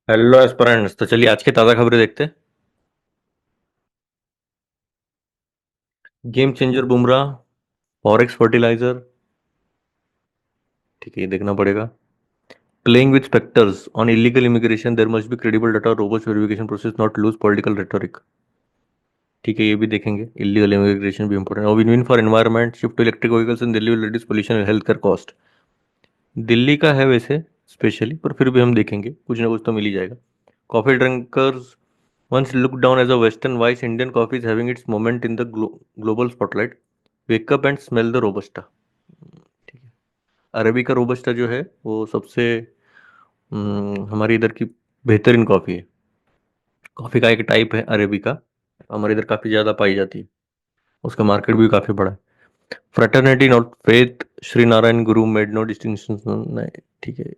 Hello aspirants. तो चलिए आज की ताज़ा खबरें देखते हैं। Game changer Bumrah, forex fertiliser. ठीक है, ये देखना पड़ेगा। Playing with spectres on illegal immigration, there must be credible data, robust verification process, not loose political rhetoric. ठीक है, ये भी देखेंगे। इलीगल इमिग्रेशन भी इंपॉर्टेंट है। Win win for environment, shift to electric vehicles in Delhi will reduce pollution and health care cost. Delhi का है वैसे स्पेशली, पर फिर भी हम देखेंगे, कुछ ना कुछ तो मिल ही जाएगा। Coffee drinkers once looked down as a Western, why is Indian coffee is having its moment in the global spotlight? Wake up and smell the Robusta। ठीक है। अरेबिका रोबस्टा जो है वो सबसे हमारी इधर की बेहतरीन कॉफ़ी है। कॉफ़ी का एक टाइप है अरेबिका, हमारे इधर काफ़ी ज़्यादा पाई जाती है। उसका मार्केट भी काफ़ी बड़ा है। Fraternity not faith, Shri Narayan Guru made no distinction. नहीं, ठीक है।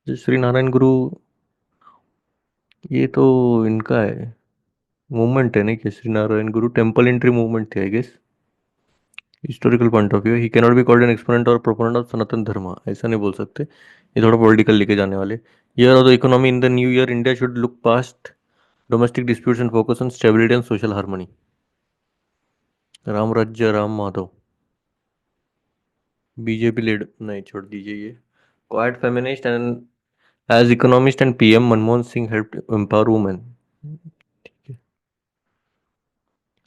जो श्री नारायण गुरु, ये तो इनका है, मूवमेंट है नहीं कि श्री नारायण गुरु टेम्पल एंट्री मूवमेंट थे I guess. Historical point of view, he cannot be called an exponent or proponent of Sanatan Dharma, ऐसा नहीं बोल सकते। ये थोड़ा पॉलिटिकल लेके जाने वाले। Year of the economy, in the new year India should look past domestic disputes and focus on stability and social harmony. Ram Rajya Ram Madhav, BJP lead, नहीं छोड़ दीजिए ये। Quite feminist and as economist and PM Manmohan Singh help empower women.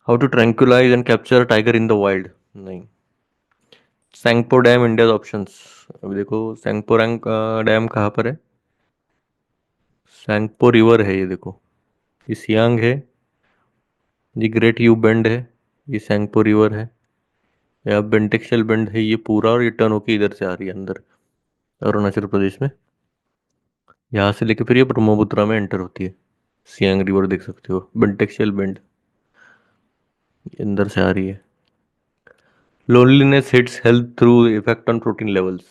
How to tranquillise and capture tiger in the wild, नहीं। Tsangpo dam India options, अभी देखो Tsangpo dam कहाँ पर है। सैंगपो रिवर है ये देखो, ये सियांग है, ये ग्रेट यू बेंड है, ये सैंगपो रिवर है, या बेंटेक्शल बेंड है ये पूरा, और ये टर्न होके इधर से आ रही है अंदर अरुणाचल प्रदेश में। यहाँ से लेके फिर ये ब्रह्मपुत्रा में एंटर होती है। सियांग रिवर देख सकते हो, बेंटेक्शल बेंड अंदर से आ रही है। Loneliness hits health through effect on protein levels.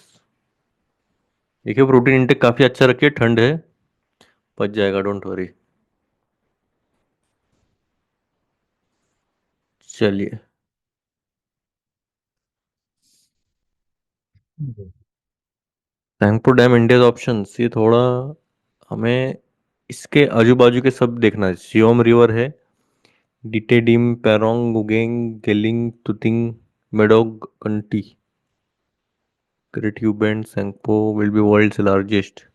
देखिए प्रोटीन इंटेक काफी अच्छा रखिए, ठंड है, पच जाएगा, डोंट वरी। चलिए, सैंगपो डैम इंडिया ऑप्शंस, ये थोड़ा हमें इसके आजू बाजू के सब देखना है। सियोम रिवर है, डिटेडिम, पैरोंग, गुगेंग, Geling, Tuting, Medog county, great U bend, Tsangpo will be world's largest.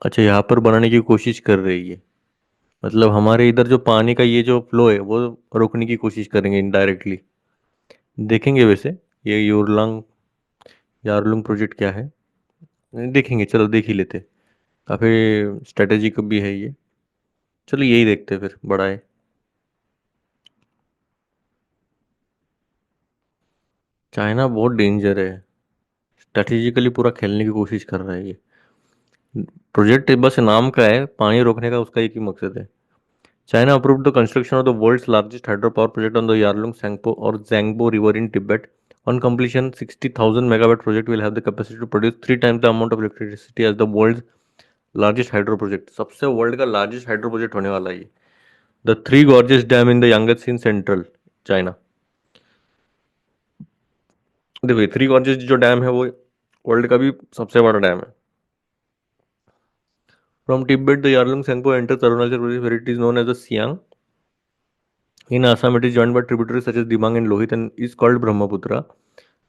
अच्छा, यहाँ पर बनाने की कोशिश कर रही है, मतलब हमारे इधर जो पानी का ये जो फ्लो है वो रोकने की कोशिश करेंगे इनडायरेक्टली। देखेंगे वैसे, ये योरलंग यारलुंग प्रोजेक्ट क्या है, देखेंगे, चलो देख ही लेते। काफी स्ट्रेटेजिक भी है ये। चलो यही देखते फिर, बड़ा है। चाइना बहुत डेंजर है, स्ट्रेटेजिकली पूरा खेलने की कोशिश कर रहा है ये। प्रोजेक्ट बस नाम का है, पानी रोकने का उसका एक ही मकसद है। China approved the construction of the world's largest hydropower project on the Yarlung Sangpo or Zangbo River in Tibet. On completion, 60,000 megawatt project will have the capacity to produce three times the amount of electricity as the world's largest hydro project. सबसे world का largest hydro project होने वाला है ये। The three gorges dam in the youngest in central China. देखो ये three gorges जो dam है वो वर्ल्ड का भी सबसे बड़ा डैम है। From Tibet the Yarlung Tsangpo enters Arunachal Pradesh where it is known as the Siang. In Assam, it is joined by tributaries such as Dimang and Lohit and is called Brahmaputra.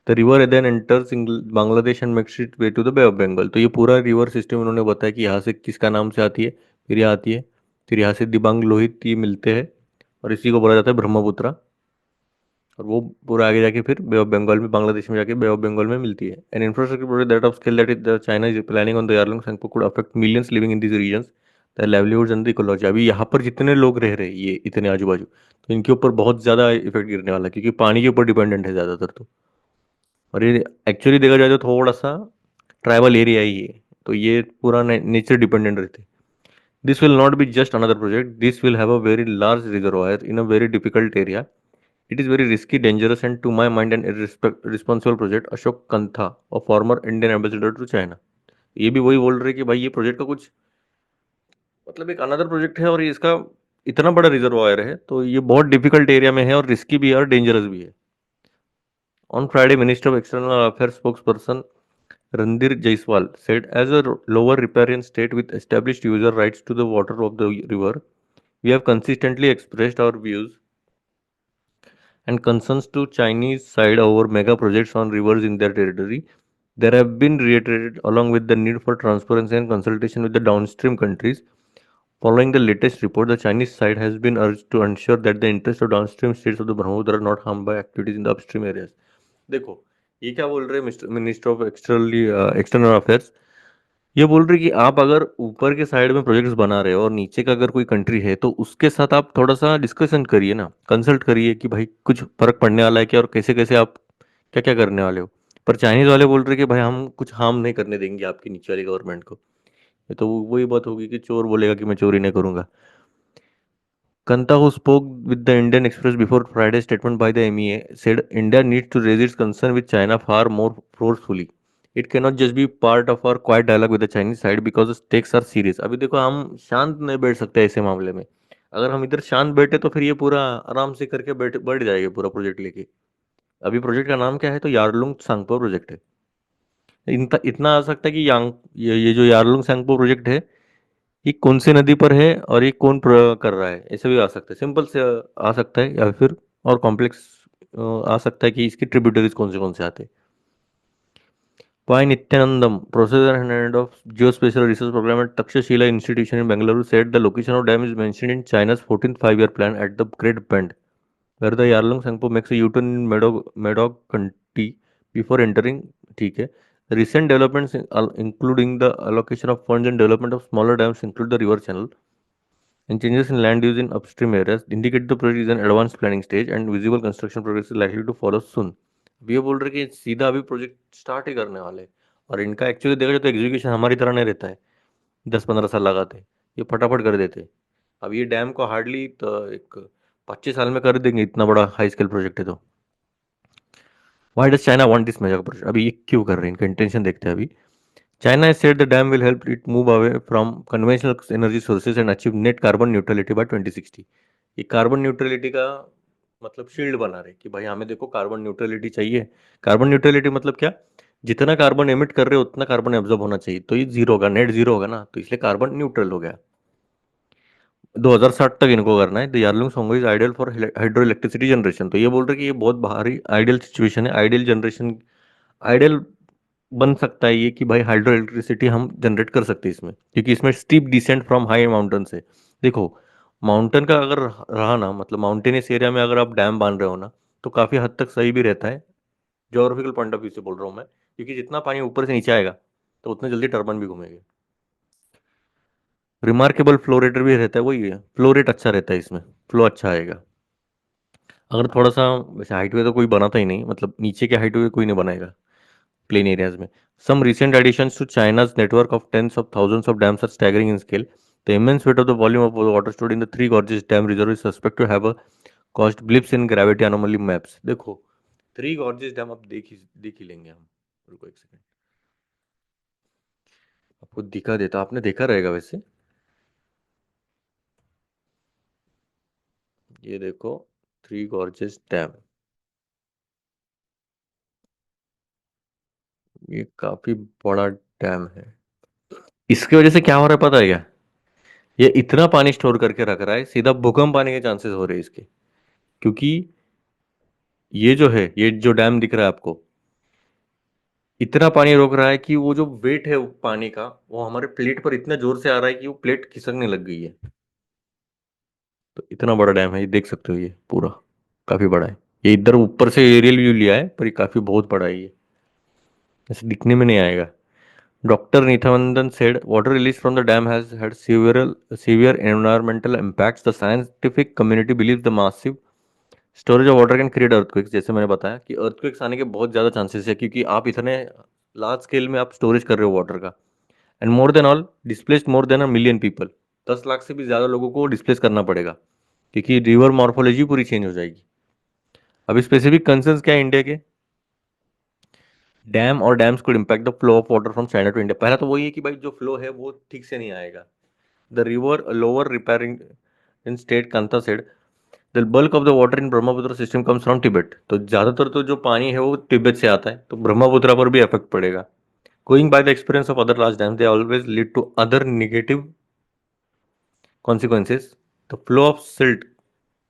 The river then enters Bangladesh and makes it way to the Bay of Bengal. तो ये पूरा river system उन्होंने बताया कि यहाँ से किसका नाम से आती है, फिर यहाँ आती है, फिर यहाँ से दिबांग लोहित ये मिलते हैं, और इसी को बोला जाता है ब्रह्मपुत्रा। और वो पूरा आगे जाके फिर बे ऑफ बंगाल में, बांग्लादेश में जाके बे ऑफ बंगाल में मिलती है। An infrastructure project that of scale that is China is planning on the Yarlung Tsangpo could affect millions living in this regions the livelihoods and the ecology. अभी यहाँ पर जितने लोग रह रहे हैं ये इतने आजू बाजू, तो इनके ऊपर बहुत ज़्यादा इफेक्ट गिरने वाला है, क्योंकि पानी के ऊपर डिपेंडेंट है ज़्यादातर। तो और ये एक्चुअली देखा जाए तो थोड़ा सा ट्राइबल एरिया ही है, तो ये पूरा नेचर डिपेंडेंट रहते। This will not be just another project, this will have a very large reservoir in a very difficult area. It is very risky, dangerous and to my mind an responsible project. Ashok Kantha और former Indian ambassador to China, ये भी वही बोल रहे कि भाई ये project का कुछ मतलब एक अनदर प्रोजेक्ट है, और ये इसका इतना बड़ा रिजर्वायर है, तो ये बहुत डिफिकल्ट एरिया में है, और रिस्की भी है और डेंजरस भी है। On Friday, minister of external affairs spokes person Randir Jaiswal said, as a lower riparian state with established user rights to the water of the river, we have consistently expressed our views and concerns to Chinese side over mega projects on rivers in their territory. There have been reiterated along with the need for transparency and consultation with the downstream countries. Following the latest report, the Chinese side has been urged to ensure that the interests of downstream states of the Brahmaputra are not harmed by activities in the upstream areas. देखो ये क्या बोल रहे हैं minister of external affairs, ये बोल रहे कि आप अगर ऊपर के साइड में प्रोजेक्ट्स बना रहे हो और नीचे का अगर कोई कंट्री है तो उसके साथ आप थोड़ा सा डिस्कशन करिए ना, कंसल्ट करिए कि भाई कुछ फर्क पड़ने वाला है क्या और कैसे कैसे आप क्या क्या करने वाले हो। पर चाइनीज वाले बोल रहे कि भाई हम कुछ हार्म नहीं करने देंगे आपकी नीचे वाली गवर्नमेंट को। ये तो वही बात होगी कि चोर बोलेगा कि मैं चोरी नहीं करूंगा। Kanta, who spoke with the Indian Express before Friday's statement by the MEA, said India needs to raise its concern with China far more forcefully. It cannot just be part of our quiet dialogue with the Chinese side because the stakes are serious. अभी देखो हम शांत नहीं बैठ सकते ऐसे मामले में। अगर हम इधर शांत बैठे तो फिर ये पूरा आराम से करके बढ़ जाएगा पूरा प्रोजेक्ट लेके। अभी प्रोजेक्ट का नाम क्या है, तो यारलुंग सांगपो प्रोजेक्ट है। इतना आ सकता है कि ये जो यारलुंग सांगपो प्रोजेक्ट है, ये कौन सी नदी पर है और ये कौन कर रहा है, ऐसे भी आ सकता है। सिंपल से आ सकता है या फिर और कॉम्प्लेक्स आ सकता है कि इसकी ट्रिब्यूटरीज कौन से आते हैं। Pai Nityanandam, Professor and Head of Geospatial Research Program at Takshashila Institution in Bangalore, said the location of dam is mentioned in China's 14th five-year plan at the Great Bend, where the Yarlung Sangpo makes a U-turn in Medog County before entering. ठीक है। Recent developments, including the allocation of funds and development of smaller dams, include the river channel, and changes in land use in upstream areas, indicate the project is an advanced planning stage and visible construction progress is likely to follow soon. अब ये बोल रहे कि सीधा अभी project start ही करने वाले हैं। और इनका एक्चुअली देखा जाए तो एग्जीक्यूशन हमारी तरह नहीं रहता है, 10-15 साल लगाते, ये फटाफट कर देते। अब ये डैम को हार्डली तो एक 25 साल में कर देंगे, इतना बड़ा हाई स्केल प्रोजेक्ट है तो। Why does China want this mega project, अभी ये क्यों कर रहे हैं, इनका इंटेंशन देखते हैं अभी। China has said the dam will help it move away from conventional energy sources and achieve net carbon neutrality by 2060। ये कार्बन न्यूट्रलिटी का मतलब शील्ड बना रहे कि भाई हमें देखो कार्बन न्यूट्रलिटी चाहिए। कार्बन न्यूट्रलिटी मतलब क्या, जितना कार्बन एमिट कर रहे हो उतना कार्बन एब्जॉर्ब होना चाहिए, तो ये जीरो होगा, नेट जीरो होगा ना, तो इसलिए कार्बन न्यूट्रल हो गया। 2060 तक इनको करना है। The Yarlung Tsangpo is ideal for hydro electricity generation, तो ये बोल रहे कि ये बहुत भारी आइडियल सिचुएशन है, आइडियल जनरेशन, आइडियल बन सकता है ये कि भाई हाइड्रो इलेक्ट्रिसिटी हम जनरेट कर सकते हैं इसमें, क्योंकि इसमें steep decent from high mountain से। देखो माउंटेन का अगर रहा ना, मतलब माउंटेनियस एरिया में अगर आप डैम बांध रहे हो ना, तो काफ़ी हद तक सही भी रहता है। जोग्राफिकल पॉइंट ऑफ व्यू से बोल रहा हूँ मैं, क्योंकि जितना पानी ऊपर से नीचे आएगा तो उतने जल्दी टर्बाइन भी घूमेंगे। रिमार्केबल फ्लो रेट भी रहता है, वही है, फ्लो रेट अच्छा रहता है इसमें, फ्लो अच्छा आएगा। अगर थोड़ा सा वैसे हाइट वे तो कोई बनाता ही नहीं, मतलब नीचे के हाइट वे कोई नहीं बनाएगा plain areas में। Some recent additions to China's network of tens of thousands of dams are staggering in scale. The immense weight of the volume of water stored in the Three Gorges Dam Reserve is suspected to have caused blips in gravity anomaly maps। देखो three gorges dam आप देख ही लेंगे हम। रुको एक second, आपको दिखा देता, आपने देखा रहेगा वैसे। ये देखो थ्री गॉर्जेस डैम, ये काफी बड़ा डैम है। इसकी वजह से क्या हो रहा है पता है क्या, ये इतना पानी स्टोर करके रख रहा है, सीधा भूकंप आने के चांसेस हो रहे हैं इसके। क्योंकि ये जो है, ये जो डैम दिख रहा है आपको, इतना पानी रोक रहा है कि वो जो वेट है वो पानी का, वो हमारे प्लेट पर इतना जोर से आ रहा है कि वो प्लेट खिसकने लग गई है। तो इतना बड़ा डैम है, ये देख सकते हो, ये पूरा काफी बड़ा है। ये इधर ऊपर से एरियल व्यू लिया है, पर ये काफी बहुत बड़ा है ये, ऐसे दिखने में नहीं आएगा। Doctor Neethanandan said water release from the dam has had severe environmental impacts. The scientific community believes the massive storage of water can create earthquakes. जैसे मैंने बताया कि अर्थक्वेक्स आने के बहुत ज़्यादा चांसेस है, क्योंकि आप इतने लार्ज स्केल में आप स्टोरेज कर रहे हो वाटर का। And more then all displaced more than 1 million people, 10 lakh से भी ज़्यादा लोगों को डिस्प्लेस करना पड़ेगा, क्योंकि रिवर मॉर्फोलॉजी पूरी चेंज हो जाएगी। अभी स्पेसिफिक कंसर्न्स क्या है इंडिया के, डैम और dams could impact the flow of water from China to India। पहला तो वही है कि भाई जो फ्लो है वो ठीक से नहीं आएगा। The river lower repairing in state Kanta said the bulk of the water in Brahmaputra system comes from Tibet. तो ज़्यादातर तो जो पानी है वो तिब्बत से आता है, तो ब्रह्मपुत्र पर भी इफेक्ट पड़ेगा। Going by the experience of other large dams, they always lead to other negative consequences. The flow of silt,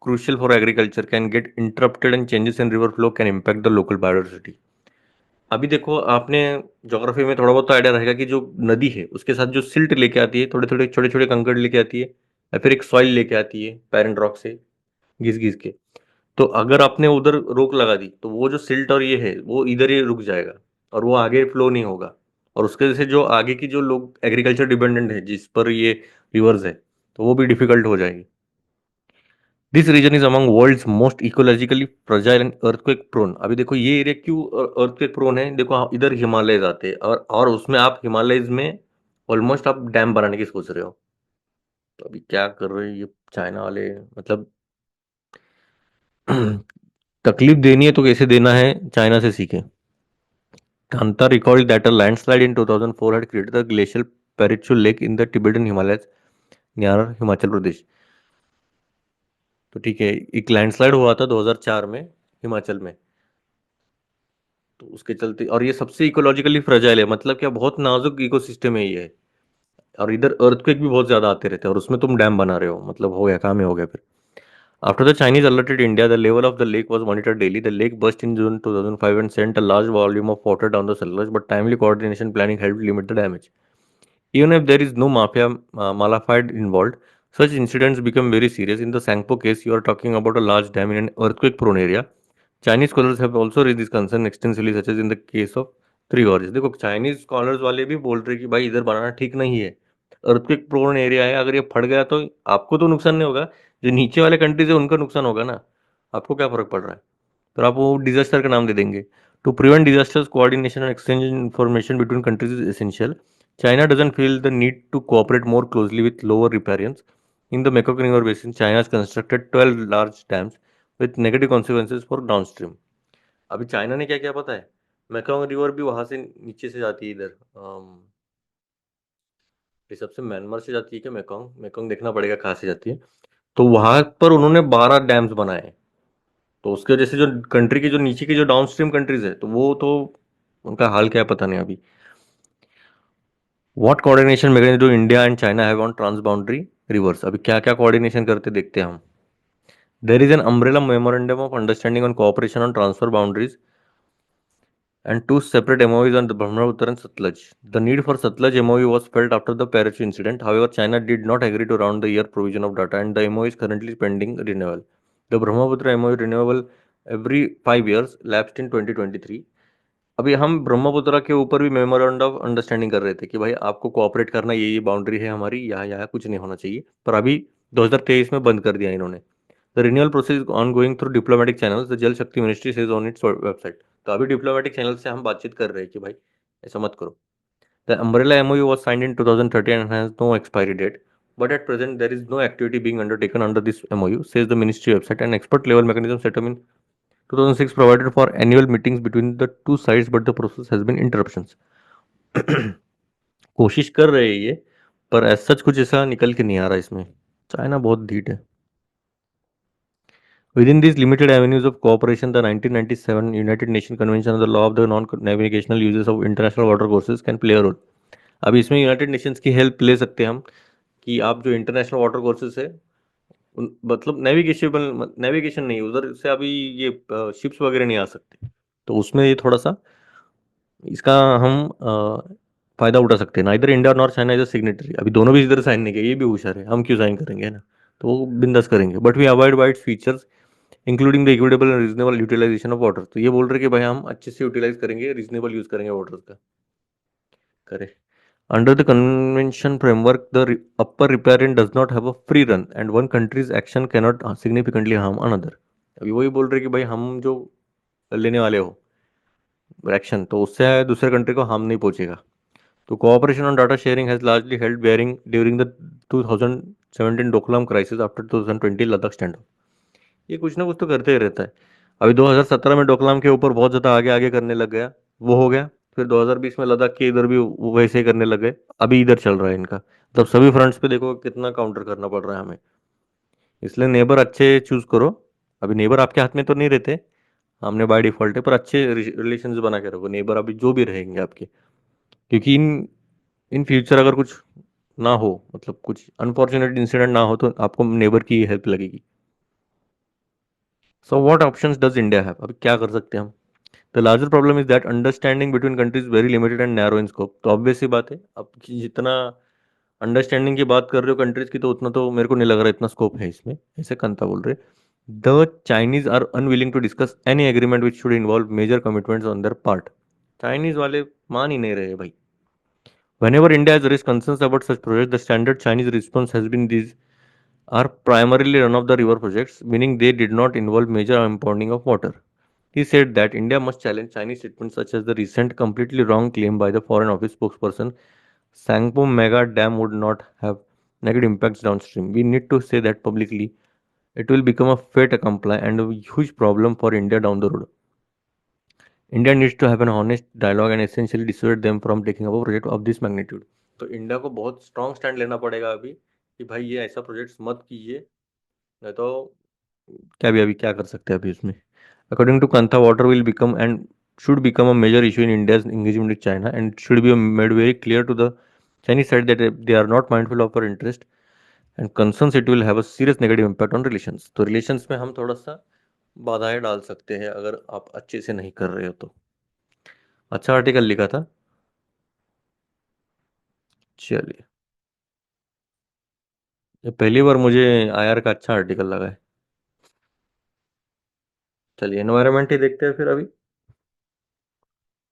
crucial for agriculture, can get interrupted and changes in river flow can impact the local biodiversity. अभी देखो आपने geography में थोड़ा बहुत तो idea रहेगा कि जो नदी है उसके साथ जो सिल्ट लेके आती है, थोड़े थोड़े छोटे छोटे कंकड़ लेके आती है, या फिर एक सॉइल लेके आती है पेरेंट रॉक से घिस घिस के। तो अगर आपने उधर रोक लगा दी तो वो जो सिल्ट और ये है वो इधर ही रुक जाएगा और वो आगे फ्लो नहीं होगा। और उसके वजह से जो आगे की जो लोग एग्रीकल्चर डिपेंडेंट है जिस पर ये रिवर्स है, तो वो भी डिफिकल्ट हो जाएगी। This region is among world's most ecologically fragile and earthquake prone. अभी देखो ये एरिया क्यों अर्थक्वेक प्रोन है, देखो इधर हिमालयज आते हैं और उसमें आप हिमालयज में ऑलमोस्ट आप डैम बनाने की सोच रहे हो। तो अभी क्या कर रहे हैं ये चाइना वाले, मतलब तकलीफ देनी है तो कैसे देना है चाइना से सीखें। Kanta recalled that a landslide in 2004 had created a glacial Perichu Lake in the Tibetan Himalayas near Himachal Pradesh. तो ठीक है, एक लैंडस्लाइड हुआ था 2004 में हिमाचल में, तो उसके चलते, और ये सबसे इकोलॉजिकली फ्रेजाइल है, मतलब क्या बहुत नाजुक इकोसिस्टम है ये। और इधर अर्थक्वेक भी बहुत ज्यादा आते रहते हैं और उसमें तुम डैम बना रहे हो, मतलब हो गया, काम ही हो गया फिर। After the Chinese alerted India, the level of the lake was monitored daily. The lake burst in June 2005 and sent a large volume of water down the Salaj, but timely coordination planning helped limit the damage. Even if there is no mafia malafide involved, such incidents become very serious. In the Sangpo case, you are talking about a large dam in an earthquake-prone area. Chinese scholars have also raised this concern extensively, such as in the case of Three Gorges. देखो Chinese scholars वाले भी बोल रहे हैं कि भाई इधर बनाना ठीक नहीं है, अर्थक्वेक प्रोन एरिया है, अगर ये फट गया तो आपको तो नुकसान नहीं होगा, जो नीचे वाले कंट्रीज है उनका नुकसान होगा ना। आपको क्या फर्क पड़ रहा है? फिर आप वो डिजास्टर का नाम दे देंगे। To prevent disasters, coordination and exchange information between countries is essential. China doesn't feel the need to cooperate more closely with lower riparians. In the Mekong River Basin, China has constructed 12 large dams with negative consequences for downstream. अभी China ने क्या किया पता है? Mekong river भी वहां से नीचे से जाती है इधर, ये सबसे म्यांमार से जाती है क्या मेकोंग? मेकोंग देखना पड़ेगा कहाँ से जाती है। तो वहां पर उन्होंने 12 डैम्स बनाए हैं। तो उसके वजह से जो कंट्री की जो नीचे की जो डाउनस्ट्रीम कंट्रीज है तो वो तो उनका हाल क्या है पता नहीं अभी। What coordination mechanism do India and China have on transboundary rivers? अभी क्या क्या कोऑर्डिनेशन करते देखते हैं हम। There is an umbrella memorandum of understanding on cooperation on transfer boundaries and two separate MOUs on the Brahmaputra and Satluj. The need for Satluj MOU was felt after the Parachu incident. However, China did not agree to round the year provision of data, and the MOU is currently pending renewal. The Brahmaputra MOU renewable every 5 years lapsed in 2023. अभी हम ब्रह्मपुत्र के ऊपर भी memorandum of understanding कर रहे थे कि भाई आपको कोऑपरेट करना, ये बाउंड्री है हमारी, यहाँ यहाँ कुछ नहीं होना चाहिए, पर अभी 2023 में बंद कर दिया इन्होंने। The renewal process on going through diplomatic channels, the जल शक्ति ministry says on its website. तो अभी डिप्लोमेटिक चैनल से हम बातचीत कर रहे हैं कि भाई ऐसा मत करो। The umbrella MOU was signed in 2013 and has no expiry date, but at present there is no activity being undertaken under this MOU, says the ministry website. An expert level mechanism set up in 2006 provided for annual meetings between the two sides, but the process has been interruptions. कोशिश कर रहे हैं ये, पर ऐसा सच कुछ ऐसा निकल के नहीं आ रहा इसमें। चाइना बहुत ढीठ है। Within these limited avenues of cooperation, the 1997 United Nations Convention on the Law of the Non-Navigational Uses of International Water Courses can play a role. अब इसमें यूनाइटेड नेशंस की हेल्प ले सकते हैं हम कि आप जो इंटरनेशनल वाटर कोर्सेज है मतलब नेविगेशन नहीं, उधर से अभी ये शिप्स वगैरह नहीं आ सकते, तो उसमें ये थोड़ा सा इसका हम फायदा उठा सकते हैं ना। इधर India nor China is a signatory, अभी दोनों भी इधर साइन नहीं किया, ये भी होशियार है, हम क्यों साइन करेंगे, है ना। तो वो बिंदास करेंगे, but we avoid wide features including the equitable and reasonable utilisation of water. तो ये बोल रहे कि भाई हम अच्छे से यूटिलाइज करेंगे, रीजनेबल यूज करेंगे वाटर का, करें। Under the convention framework the upper riparian does not have a free run and one countries action cannot significantly harm another. अभी वही बोल रहे कि भाई हम जो लेने वाले हो एक्शन, तो उससे दूसरे कंट्री को हार्म नहीं पहुंचेगा। तो cooperation on data sharing has largely held bearing during the 2017 Doklam crisis after 2020 Ladakh stand. ये कुछ ना कुछ तो करते ही रहता है। अभी 2017 में डोकलाम के ऊपर बहुत ज़्यादा आगे आगे करने लग गया, वो हो गया। फिर 2020 में लद्दाख के इधर भी वो वैसे ही करने लग गए, अभी इधर चल रहा है इनका। तब सभी फ्रंट्स पे देखो कितना काउंटर करना पड़ रहा है हमें। इसलिए नेबर अच्छे चूज करो। अभी नेबर आपके हाथ में तो नहीं रहते, हमने बाय डिफॉल्ट है, पर अच्छे रिलेशन बना के रखो नेबर, अभी जो भी रहेंगे आपके। क्योंकि इन इन फ्यूचर अगर कुछ ना हो, मतलब कुछ अनफॉर्चुनेट इंसिडेंट ना हो, तो आपको नेबर की हेल्प लगेगी। So what options does India have? अभी क्या कर सकते हैं हम? The larger problem is that understanding between countries very limited and narrow in scope. तो ऑब्वियस सी बात है, अब जितना अंडरस्टैंडिंग की बात कर रहे हो कंट्रीज की, तो उतना तो मेरे को नहीं लग रहा इतना स्कोप है इसमें, ऐसे कंता बोल रहे। The Chinese are unwilling to discuss any agreement which should involve major commitments on their part. Chinese वाले मान ही नहीं रहे भाई। Whenever India has raised concerns about such projects, the standard Chinese response has been these are primarily run of the river projects, meaning they did not involve major impounding of water. He said that India must challenge Chinese statements such as the recent completely wrong claim by the Foreign Office spokesperson Sangpo Mega Dam would not have negative impacts downstream. We need to say that publicly. It will become a fait accompli and a huge problem for India down the road. India needs to have an honest dialogue and essentially dissuade them from taking up a project of this magnitude. तो India को बहुत strong stand लेना पड़ेगा अभी कि भाई ये ऐसा प्रोजेक्ट्स मत कीजिए, नहीं तो क्या भी अभी क्या कर सकते हैं अभी इसमें। According to Kantha, water will become and should become a major issue in India's engagement with China and should be made very clear to the Chinese side that if they are not mindful of our interest and concerns, it will have a serious negative impact on relations. तो relations में हम थोड़ा सा बाधाएं डाल सकते हैं अगर आप अच्छे से नहीं कर रहे हो तो। अच्छा आर्टिकल लिखा था। चलिए, ये पहली बार मुझे आईआर का अच्छा आर्टिकल लगा है। चलिए एनवायरनमेंट ही देखते हैं फिर अभी।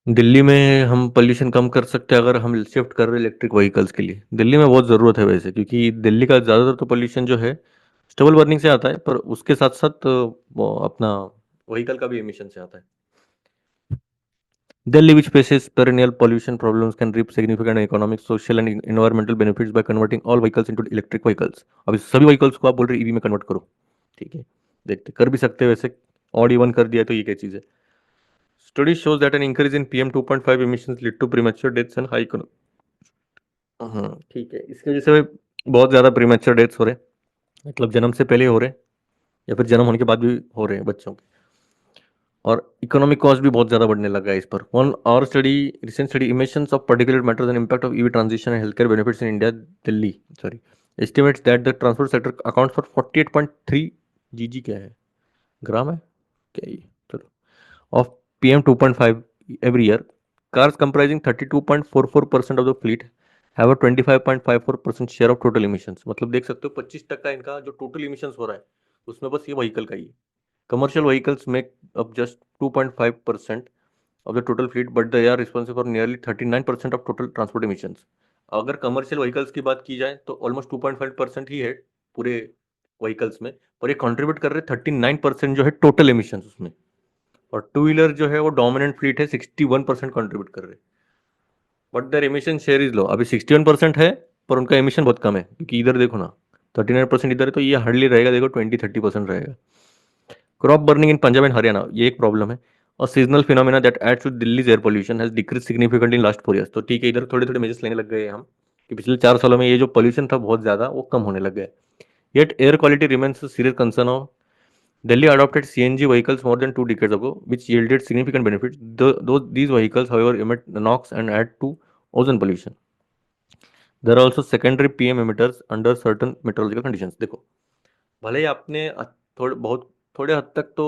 दिल्ली में हम पोल्यूशन कम कर सकते हैं अगर हम शिफ्ट कर रहे हैं इलेक्ट्रिक व्हीकल्स के लिए। दिल्ली में बहुत ज़रूरत है वैसे, क्योंकि दिल्ली का ज़्यादातर तो पोल्यूशन जो है स्टबल बर्निंग से आता है, पर उसके साथ साथ वो अपना व्हीकल का भी एमिशन से आता है। Delhi, which faces perennial pollution problems, can reap significant economic, social and environmental benefits by converting all vehicles into electric vehicles. अभी सभी व्हीकल्स को आप बोल रहे ईवी में कन्वर्ट करो, ठीक है, देखते कर भी सकते हैं वैसे। ऑड इवन कर दिया तो ये क्या चीज़ है। Study shows that an increase in PM 2.5 emissions lead to premature deaths and high. हाँ ठीक है, इसकी वजह से बहुत ज़्यादा प्रीमेच्योर डेथ्स हो रहे हैं, मतलब जन्म से पहले हो रहे हैं या फिर जन्म होने के बाद भी हो रहे हैं बच्चों के। और इकोनॉमिक कॉस्ट भी बहुत ज़्यादा बढ़ने लगा है इस पर। वन और study, recent study, emissions of particular matters and impact of EV transition and health care benefits in India, Delhi sorry, estimates that the transport sector account for 48.3 जीजी, क्या है, ग्राम है क्या ये, चलो, of PM 2.5 every year. Cars comprising 32.44% of the fleet have a 25.54% share of total emissions. मतलब देख सकते हो 25% इनका जो टोटल इमिशंस हो रहा है उसमें बस ये व्हीकल का ही। Commercial vehicles make up just 2.5% of the total fleet, but they are responsible for nearly 39% of total transport emissions. अगर कमर्शियल व्हीकल्स की बात की जाए तो ऑलमोस्ट 2.5% ही है पूरे व्हीकल्स में, और ये कंट्रीब्यूट कर रहे 39% जो है टोटल एमिशन उसमें। और टू व्हीलर जो है वो डोमिनेंट फ्लीट है, 61% कंट्रीब्यूट कर रहे हैं, but their emission share is low. अभी 61% है पर उनका एमिशन बहुत कम है, क्योंकि इधर देखो ना 39% इधर है, तो ये हार्डली रहेगा, देखो 20-30% रहेगा। Crop burning in Punjab and Haryana, ये एक प्रॉब्लम है। और seasonal phenomena that adds to Delhi's air pollution has decrease significantly in last 4 years। तो ठीक है, इधर थोड़े थोड़े मेजर्स लेने लग गए हैं हम कि पिछले 4 सालों में ये जो पोल्यूशन था बहुत ज़्यादा वो कम होने लग गया है। Yet air quality remains a serious concern of Delhi adopted CNG vehicles more than 2 decades ago, which yielded significant benefits. Though these vehicles, however, emit NOx and add to ozone pollution. There are also secondary PM emitters under certain meteorological conditions. देखो, भले ही आपने थोड़े बहुत थोड़े हद तक तो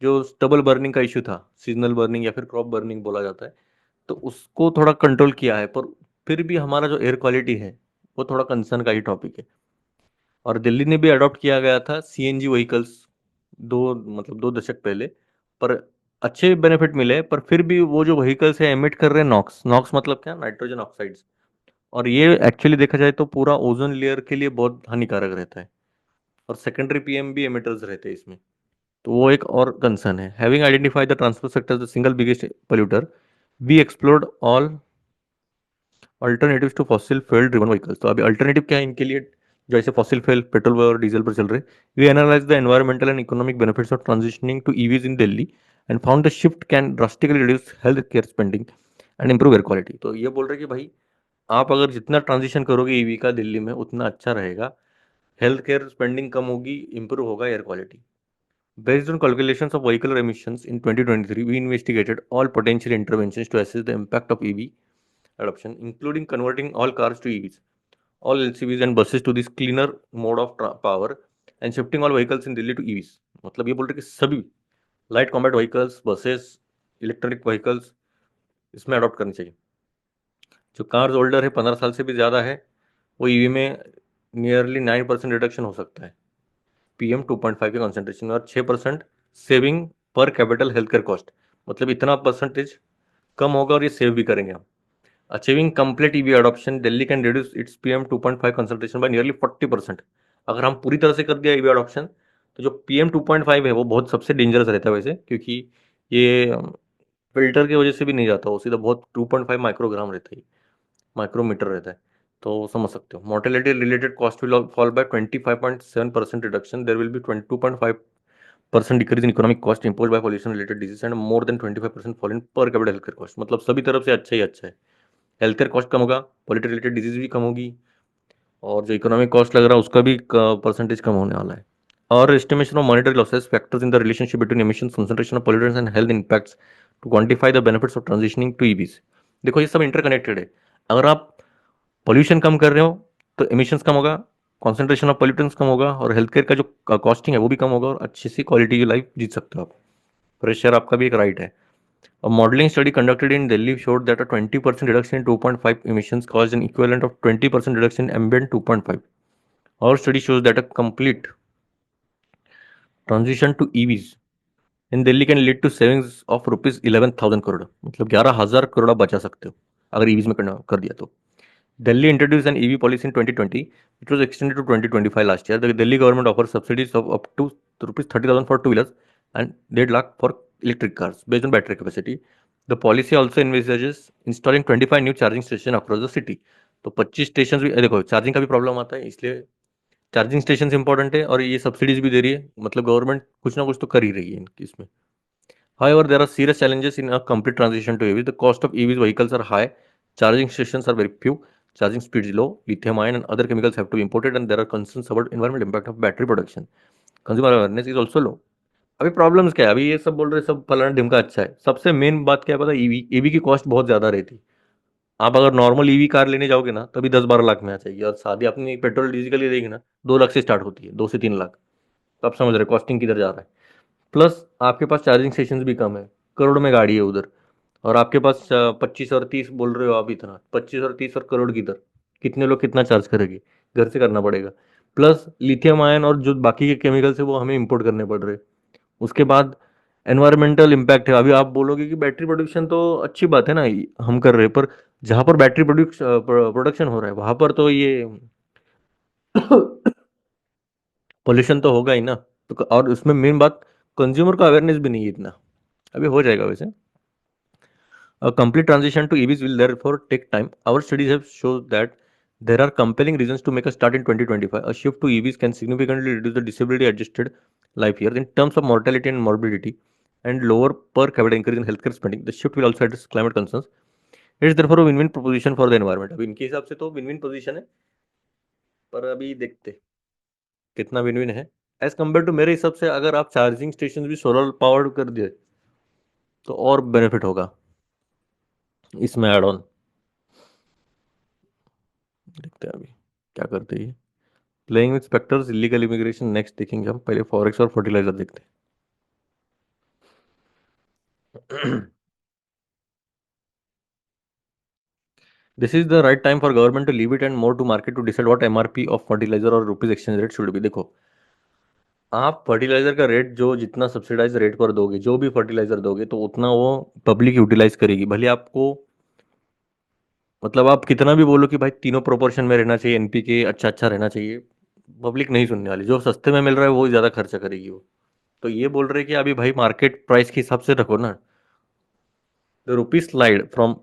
जो स्टबल बर्निंग का इशू था, सीजनल बर्निंग या फिर क्रॉप बर्निंग बोला जाता है, तो उसको थोड़ा कंट्रोल किया है, पर फिर भी हमारा जो एयर क्वालिटी है वो थोड़ा कंसर्न का ही टॉपिक है। और दिल्ली ने भी अडॉप्ट किया गया था सीएनजी व्हीकल्स दो मतलब 2 दशक पहले, पर अच्छे बेनिफिट मिले, पर फिर भी वो जो व्हीकल्स है एमिट कर रहे हैं नॉक्स। नॉक्स मतलब क्या, नाइट्रोजन ऑक्साइड्स। और ये एक्चुअली देखा जाए तो पूरा ओजोन लेयर के लिए बहुत हानिकारक रहता है, और सेकेंडरी पीएम भी एमिटर्स रहते हैं इसमें। तो वो एक और कंसर्न है। Having identified the transport sector the single biggest polluter, we explored all alternatives to fossil fuel driven vehicles. तो अभी अल्टरनेटिव क्या है इनके लिए, जो ऐसे फॉसिल फ्यूल पेट्रोल और डीजल पर चल रहे। We analyse the environmental and economic benefits of transitioning to EVs in Delhi and found the shift can drastically reduce health care spending and improve air quality. तो ये बोल रहे कि भाई आप अगर जितना ट्रांजिशन करोगे ईवी का दिल्ली में उतना अच्छा रहेगा, हेल्थ केयर स्पेंडिंग कम होगी, इंप्रूव होगा air quality. Based on calculations of vehicular emissions in 2023, we investigated all potential interventions to assess the impact of EV adoption, including converting all cars to EVs, all LCVs and buses to this cleaner mode of power, and shifting all vehicles in Delhi to EVs. मतलब ये बोल रहे कि सभी light combat vehicles, buses, electric vehicles इसमें adopt करनी चाहिए. जो कार्स ओल्डर है 15 साल से भी ज़्यादा है वो ईवी में नियरली 9% रिडक्शन हो सकता है PM 2.5 के कॉन्सेंट्रेशन में, और 6% सेविंग पर कैपिटल हेल्थ केयर कॉस्ट. मतलब इतना परसेंटेज कम होगा और ये सेव भी करेंगे हम. Achieving complete EV adoption, Delhi can reduce it's PM 2.5 concentration bye nearly 40%. अगर हम पूरी तरह से कर दिया ईवी अडॉप्शन तो जो PM 2.5 है वो बहुत सबसे डेंजरस रहता है वैसे, क्योंकि ये फिल्टर की वजह से भी नहीं जाता, वो सीधा बहुत 2.5 माइक्रोग्राम रहता है, माइक्रोमीटर रहता है. तो समझ सकते हो. Mortality related cost will fall by 25.7% reduction. There will be 22.5% decrease in economic cost impose by pollution related disease and more than 25% fall in per capital health care cost. मतलब सभी तरफ से अच्छा ही अच्छा है. हेल्थ केयर कॉस्ट कम होगा, pollution related disease भी कम होगी, और जो इकोनॉमिक कॉस्ट लग रहा है उसका भी परसेंटेज कम होने वाला है. और estimation of monetary losses factors in the relationship between emissions, concentration of pollutants and health impacts to quantify the benefits of transitioning to EVs. देखो ये सब इंटरकनेक्टेड है. अगर आप पॉल्यूशन कम कर रहे हो तो एमिशंस कम होगा, कॉन्सेंट्रेशन ऑफ पोल्यूटेंट्स कम होगा, और हेल्थ केयर का जो कॉस्टिंग है वो भी कम होगा, और अच्छी सी क्वालिटी की लाइफ जीत सकते हो आप. फ्रेश एयर आपका भी एक राइट है. A modeling study conducted in Delhi showed that a 20% reduction in 2.5 emissions caused an equivalent of 20% reduction in ambient 2.5. Our study shows that a complete transition to EVs in Delhi can lead to savings of rupees 11,000 crore. मतलब 11,000 करोड़ बचा सकते हो अगर EVs में कर दिया तो. Delhi introduced an EV policy in 2020, which was extended to 2025 last year. The Delhi government offers subsidies of up to rupees 30,000 for two-wheelers and 1.5 lakh for electric cars based on battery capacity. The policy also envisages installing 25 new charging stations across the city. तो 25 station भी देखो, charging का भी problem आता है, इसलिए charging station important है, और ये सब्सिडीज भी दे रही है. मतलब गवर्नमेंट कुछ ना कुछ तो कर ही रही है इसमें. However, there are serious challenges in a complete transition to EVs. The cost of EVs vehicles are high, charging stations are very few, charging speed is low, lithium ion and other chemicals have to be imported, and there are concerns about environmental impact of battery production. Consumer awareness is also low. अभी problems क्या है? अभी ये सब बोल रहे सब फलाना ढिमका अच्छा है. सबसे मेन बात क्या है पता है? ईवी की कॉस्ट बहुत ज्यादा रहती. आप अगर नॉर्मल ईवी कार लेने जाओगे ना तभी 10-12 लाख में आ जाएगी, और शादी अपनी पेट्रोल डीजल के लिए देगी ना 2 लाख से स्टार्ट होती है, 2 से 3 लाख. तो आप समझ रहे कॉस्टिंग किधर जा रहा है. प्लस आपके पास चार्जिंग स्टेशन भी कम है, करोड़ में गाड़ी है उधर, और आपके पास 25 और 30 बोल रहे हो आप. इतना 25 और 30 और करोड़ की इधर कितने लोग कितना चार्ज करेंगे? घर से करना पड़ेगा. प्लस लिथियम आयन और जो बाकी के केमिकल्स है वो हमें इंपोर्ट करने पड़ रहे. उसके बाद एनवायरमेंटल इम्पैक्ट है. अभी आप बोलोगे कि बैटरी प्रोडक्शन तो अच्छी बात है ना, हम कर रहे हैं, पर जहां पर बैटरी प्रोडक्शन हो रहा है वहां पर तो ये पोल्यूशन तो होगा ही ना. तो और उसमें मेन बात कंज्यूमर का अवेयरनेस भी नहीं है इतना. अभी हो जाएगा वैसे. A complete transition to EVs will therefore take time. Our studies have shown that there are compelling reasons to make a start in 2025. A shift to EVs can significantly reduce the disability adjusted life years in terms of mortality and morbidity, and lower per capita increase in healthcare spending. The shift will also address climate concerns. It is therefore a win-win proposition for the environment. अभी इनके हिसाब से तो win win position है, पर अभी देखते कितना विन विन है. एज कम्पेयर टू मेरे हिसाब से अगर आप चार्जिंग स्टेशन भी सोलर पावर्ड कर दिए तो और बेनिफिट होगा इसमें एड ऑन. देखते हैं अभी क्या करते हैं. Playing with spectres, illegal immigration next देखेंगे हम. पहले फॉरेक्स और फर्टिलाइजर देखते हैं. This is the right time for government to leave it and more to market to decide what MRP of fertiliser और rupees exchange rate should be. देखो आप fertiliser का रेट जो जितना सब्सिडाइज रेट पर दोगे, जो भी फर्टिलाइजर दोगे, तो उतना वो पब्लिक यूटिलाइज करेगी. भले आपको मतलब आप कितना भी बोलो कि भाई तीनों प्रोपोर्शन में रहना चाहिए, NPK अच्छा अच्छा रहना चाहिए, पब्लिक नहीं सुनने वाली. जो सस्ते में मिल रहा है वो ज़्यादा खर्चा करेगी वो. तो ये बोल रहे कि अभी भाई मार्केट प्राइस के हिसाब से रखो ना. The rupee slide from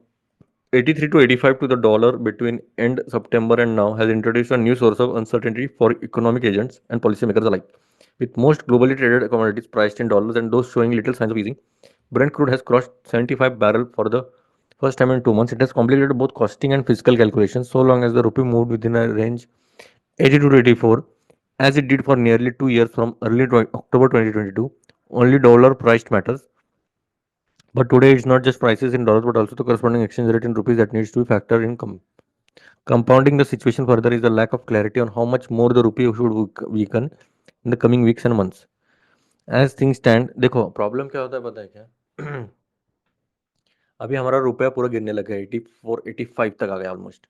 83 to 85 to the dollar between end September and now has introduced a new source of uncertainty for economic agents and policymakers alike. With most globally traded commodities priced in dollars and those showing little signs of easing, Brent crude has crossed 75 barrel for the first time in 2 months. It has complicated both costing and fiscal calculations so long as the rupee moved within a range 82 to 84, as it did for nearly 2 years from early October 2022. Only dollar priced matters. But today it's not just prices in dollars but also the corresponding exchange rate in rupees that needs to be factored in. Compounding the situation further is the lack of clarity on how much more the rupee should weaken in the coming weeks and months. As things stand, देखो problem क्या होता है पता है क्या? अभी हमारा रुपया पूरा गिरने लगा है, 84 85 तक आ गया ऑलमोस्ट,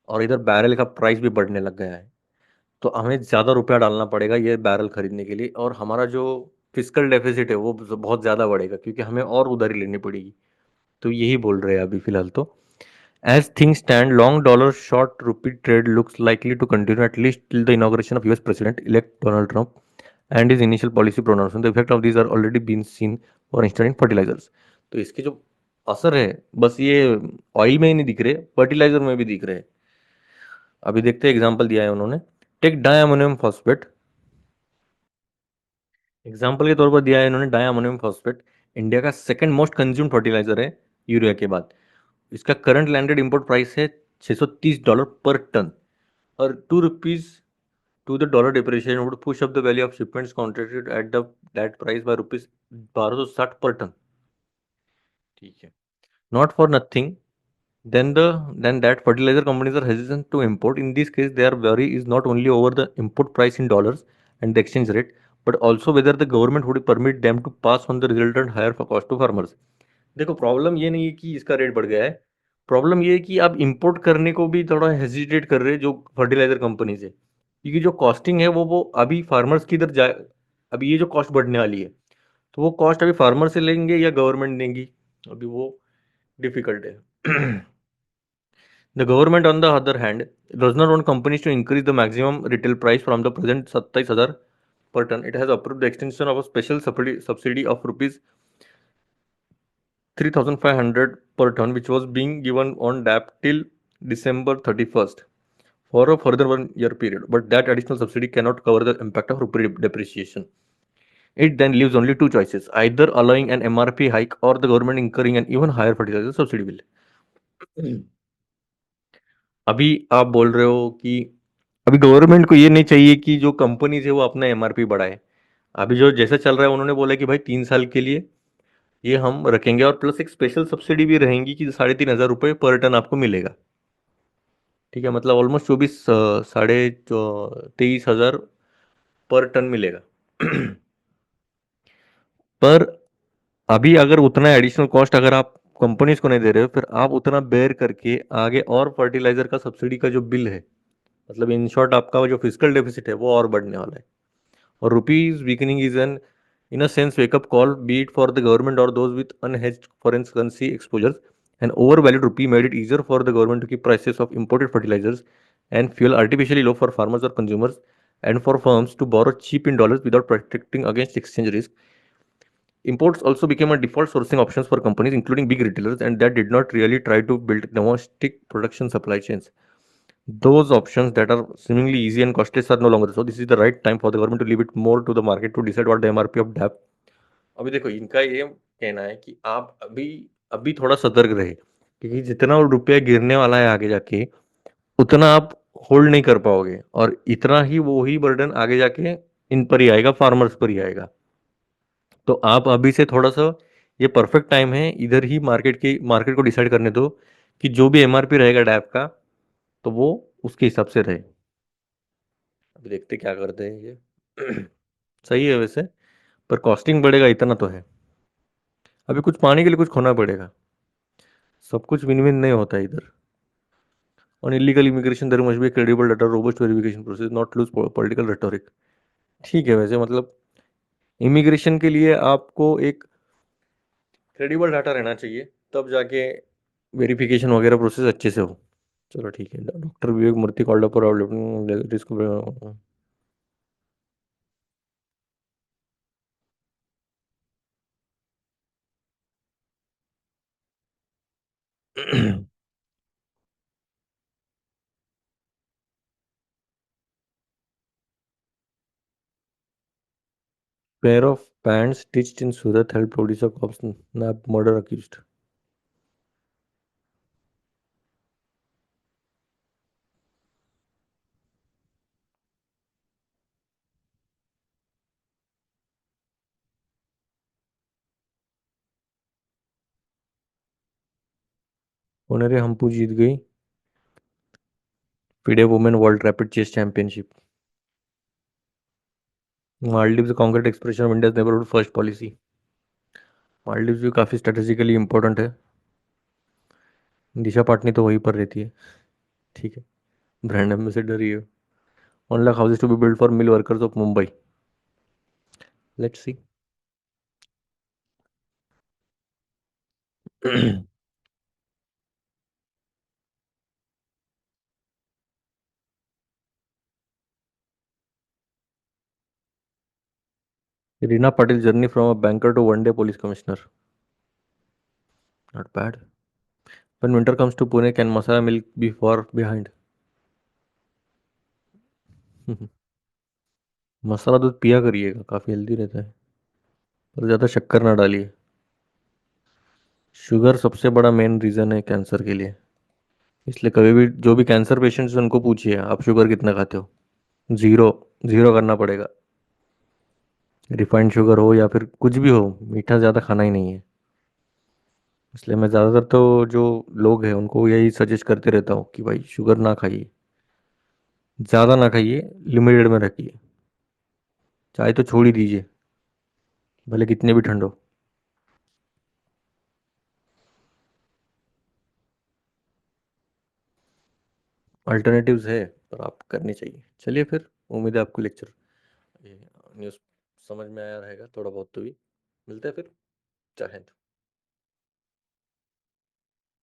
और इधर बैरल का प्राइस भी बढ़ने लग गया है। तो हमें ज़्यादा रुपया डालना पड़ेगा ये बैरल खरीदने के लिए, और हमारा जो फिजिकल डेफिसिट है वो बहुत ज़्यादा बढ़ेगा क्योंकि हमें और उधारी लेनी पड़ेगी। तो यही बोल रहे हैं अभी फिलहाल तो। As things stand, long dollar short rupee trade looks likely to continue at least till the inauguration of US President elect Donald Trump and his initial policy pronouncement. The effect of these are already been seen, for instance, in fertilizers. तो इसके जो असर है बस ये oil में ही नहीं दिख रहे, फर्टिलाइजर में भी दिख रहे हैं। अभी देखते हैं, एग्जांपल दिया है उन्होंने। टेक डायमोनियम फॉस्फेट, एग्जाम्पल के तौर पर दिया है इन्होंने डायमोनियम फॉस्फेट। इंडिया का सेकंड मोस्ट कंज्यूम्ड फर्टिलाइजर है यूरिया के बाद। इसका करंट लैंडेड इंपोर्ट प्राइस है $630 पर टन, और ₹2 to the dollar depreciation would push up the value of shipments contracted at that price by rupees 1260 per ton. ठीक है, not for nothing then that fertilizer companies are hesitant to import. In this case, their worry is not only over the import price in dollars and the exchange rate, but also whether the government would permit them to pass on the resultant higher cost to farmers. देखो problem ये नहीं है कि इसका rate बढ़ गया है, problem ये है कि आप इंपोर्ट करने को भी थोड़ा हेजिटेट कर रहे हैं जो फर्टिलाइजर कंपनी से, क्योंकि जो कॉस्टिंग है वो अभी फार्मर्स की इधर जाए। अभी ये जो कॉस्ट बढ़ने वाली है, तो वो कॉस्ट अभी फार्मर से लेंगे या गवर्नमेंट देंगी, अभी वो डिफिकल्ट है। The government, on the other hand, does not want companies to increase the maximum retail price from the present 27,000 per ton. It has approved the extension of a special subsidy of rupees 3,500 per ton, which was being given on DAP till December 31st for a further 1 year period. But that additional subsidy cannot cover the impact of rupee depreciation. It then leaves only two choices, either allowing an MRP hike or the government incurring an even higher fertilizer subsidy bill. अभी आप बोल रहे हो कि अभी government को ये नहीं चाहिए कि जो कंपनीज है वो अपना एमआरपी बढ़ाए। अभी जो जैसा चल रहा है उन्होंने बोला कि भाई 3 साल के लिए ये हम रखेंगे, और प्लस एक स्पेशल सब्सिडी भी रहेंगी कि 3,500 रुपये पर टन आपको मिलेगा। ठीक है, मतलब ऑलमोस्ट 23,000 पर टन मिलेगा। पर अभी अगर उतना एडिशनल कॉस्ट अगर आप कंपनीज को नहीं दे रहे हो, फिर आप उतना बेयर करके आगे और फर्टिलाइजर का सब्सिडी का जो बिल है, मतलब इन शॉर्ट आपका जो फिजिकल डेफिसिट है वो और बढ़ने वाला है। और rupees weakening is an in a sense wake up call, be it for the government or those with unhedged foreign currency exposures. An overvalued rupee made it easier for the government to keep prices of imported fertilizers and fuel artificially low for farmers or consumers, and for firms to borrow cheap in dollars without protecting against exchange risk. Imports also became a default sourcing options for companies, including big retailers, and that did not really try to build domestic production supply chains. Those options that are seemingly easy and costless are no longer. So this is the right time for the government to leave it more to the market to decide what the MRP of DAP. अभी देखो इनका ये कहना है कि आप अभी अभी थोड़ा सतर्क रहे, क्योंकि जितना रुपया गिरने वाला है आगे जाके उतना आप होल्ड नहीं कर पाओगे, और इतना ही वो ही बर्डन आगे जाके इन पर ही आएगा, फार्मर्स पर ही आएगा। तो आप अभी से थोड़ा सा, ये परफेक्ट टाइम है, इधर ही मार्केट को डिसाइड करने दो कि जो भी एमआरपी रहेगा डैप का, तो वो उसके हिसाब से रहे। अभी देखते क्या करते हैं ये। सही है वैसे, पर कॉस्टिंग बढ़ेगा इतना तो है। अभी कुछ पाने के लिए कुछ खोना पड़ेगा, सब कुछ विन विन नहीं होता है इधर। On illegal immigration there must be credible data, robust verification process, not loose political rhetoric. ठीक है, वैसे मतलब इमिग्रेशन के लिए आपको एक क्रेडिबल डाटा रहना चाहिए, तब जाके वेरिफिकेशन वगैरह प्रोसेस अच्छे से हो। चलो ठीक है, doctor Vivek Murthy called up risk. Pair of pants stitched in Surat helped Odisha cops nab murder accused. पुनेरे हम्पू जीत गई FIDE women world rapid chess championship. Maldives concrete expression of India neighbourhood first policy. Maldives भी काफ़ी स्ट्रेटेजिकली इंपॉर्टेंट है। दिशा पाटनी तो वहीं पर रहती है। ठीक है। ब्रांड एम्बेसडर ही है। 1 lakh houses to be build for mill workers of Mumbai. Let's see. Reena Patil journey from a banker to one day police commissioner. Not bad. When winter comes to Pune, can masala milk be far behind? मसाला दूध पिया करिएगा, काफ़ी healthy रहता है, पर ज़्यादा शक्कर ना डालिए। शुगर सबसे बड़ा मेन रीज़न है कैंसर के लिए। इसलिए कभी भी जो भी कैंसर पेशेंट्स उनको पूछिए आप शुगर कितना खाते हो। ज़ीरो। ज़ीरो करना पड़ेगा। रिफाइंड शुगर हो या फिर कुछ भी हो, मीठा ज़्यादा खाना ही नहीं है। इसलिए मैं ज़्यादातर तो जो लोग हैं उनको यही सजेस्ट करते रहता हूँ कि भाई शुगर ना खाइए, ज़्यादा ना खाइए, लिमिटेड में रखिए। चाय तो छोड़ ही दीजिए, भले कितने भी ठंड हो। अल्टरनेटिव्स है, पर आप करनी चाहिए। चलिए फिर, उम्मीद है आपको लेक्चर न्यूज़ समझ में आया रहेगा थोड़ा बहुत तो भी। मिलते हैं फिर। जय हिंद।